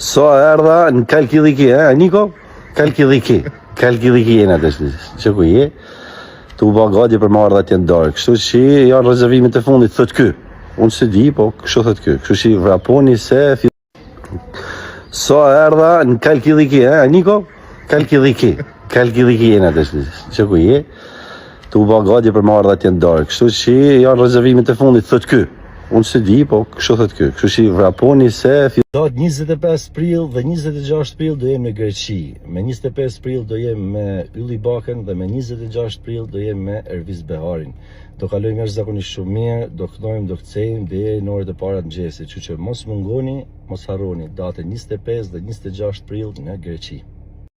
Sa erdha në Kalkidhiki, Niko? Kalkidhiki jena të shtë, që ku je? Tu ba gati për marrë dhe tjenë darë, kështu që janë rezervimit e fundit, thët kë. Unë se di, po kështu thët kë. Kështu që vraponi se... Sa erdha në Kalkidhiki, Niko? Kalkidhiki jena të shtë, që ku je? Tu ba gati për marrë dhe tjenë darë, kështu që janë rezervimit e fundit, thët kë. Unë se di, po kështu thët kë. Kështu që vraponi se... Datë 25 prill dhe 26 prill do jem në Greqi. Me 25 prill do jem me Ylli Bakën dhe me 26 prill do jem me Ervis Beharin. Do kalojmë jashtëzakonisht shumë mirë, do kënojmë, do kthejmë deri në orët e para të mëngjesit, kështu që mos mungoni, mos harroni datën 25 dhe 26 prill në Greqi.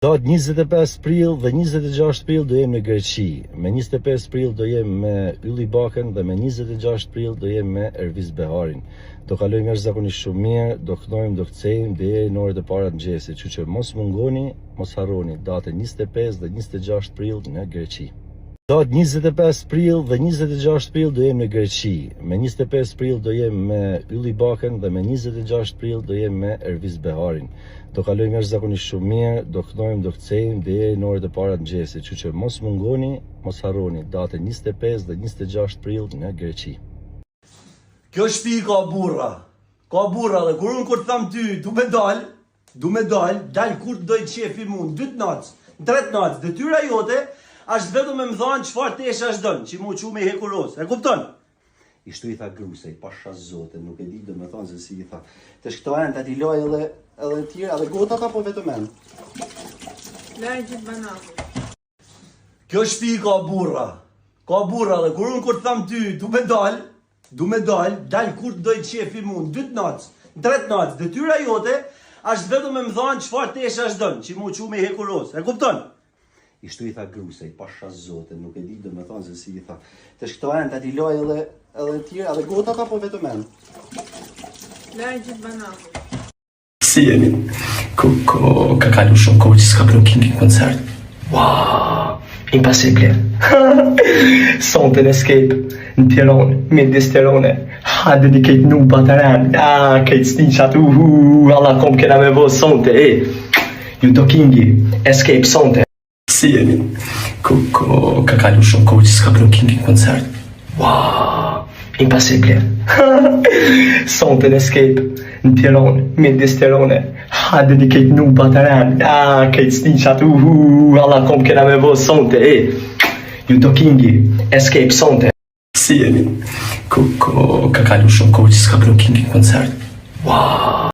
Datë 25 prill dhe 26 prill do jem në Greqi. Me 25 prill do jem me Ylli Bakën dhe me 26 prill do jem me Ervis Beharin. Do kalojmë jashtëzakonisht shumë mirë, do kënojmë, do kthejmë deri në orët e para të mëngjesit, kështu që mos mungoni, mos harroni datën 25 dhe 26 prill në Greqi. Datë 25 prill dhe 26 prill do jem në Greqi. Me 25 prill do jem me Ylli Bakën dhe me 26 prill do jem me Ervis Beharin. Do kalojmë jashtëzakonisht shumë mirë, do kënojmë, do kthejmë deri në orët e para të mëngjesit, kështu që mos mungoni, mos harroni datën 25 dhe 26 prill në Greqi. Kjo shtëpi ka burra dhe kur unë kur të tham ty, du me dal kur të dojtë qefi mund, 2 natë, 3 natë, detyra jote, ashtë vetëm me më dhanë qëfar të eshe ashtë dënë, që mu që me hekuros, e kupton? Ishtu i tha grusej, pasha zote, nuk e di do me thonë se si i tha. Të shkëtojnë të ati loj edhe tjera, edhe gota ka po vetëm enë. Lajë gjithë banakë. Kjo shtëpi ka burra dhe kur unë kur të tham ty, du me dal kur të dojtë qefi mund, 2 natë, 3 natë, detyra jote, ashtë vetëm me më dhanë qëfar të eshe ashtë dënë, që mu që me hekuros, e kupton? Ishtu i tha grusej, pasha zote, nuk e di do me thonë se si i tha. Të shkëtojnë të ati loj edhe tjera, edhe gota ka po vetëm enë. Lajë gjithë banakë. Si jeni? Ka kalu shumë kohë që s'ka bërë King koncert. Wow, impossible. Sonte në Escape, në Tiranë, midis Tirane. Ha dedicate nu bataren. Kejt stinqat, alla kom kena me vo sonte, Ju do Kingi, Escape sonte. Si jeni? Ka kalu shumë kohë që s'ka bërë King koncert. Wow, impossible. Sonte në Escape, në Tiranë, midis Tirane. Ha dedicate nu bataren. Kejt stinqat, alla kom kena me vo sonte, Ju do Kingi, Escape sonte. Si jeni? Ka kalu shumë kohë që s'ka bërë King koncert. Wow.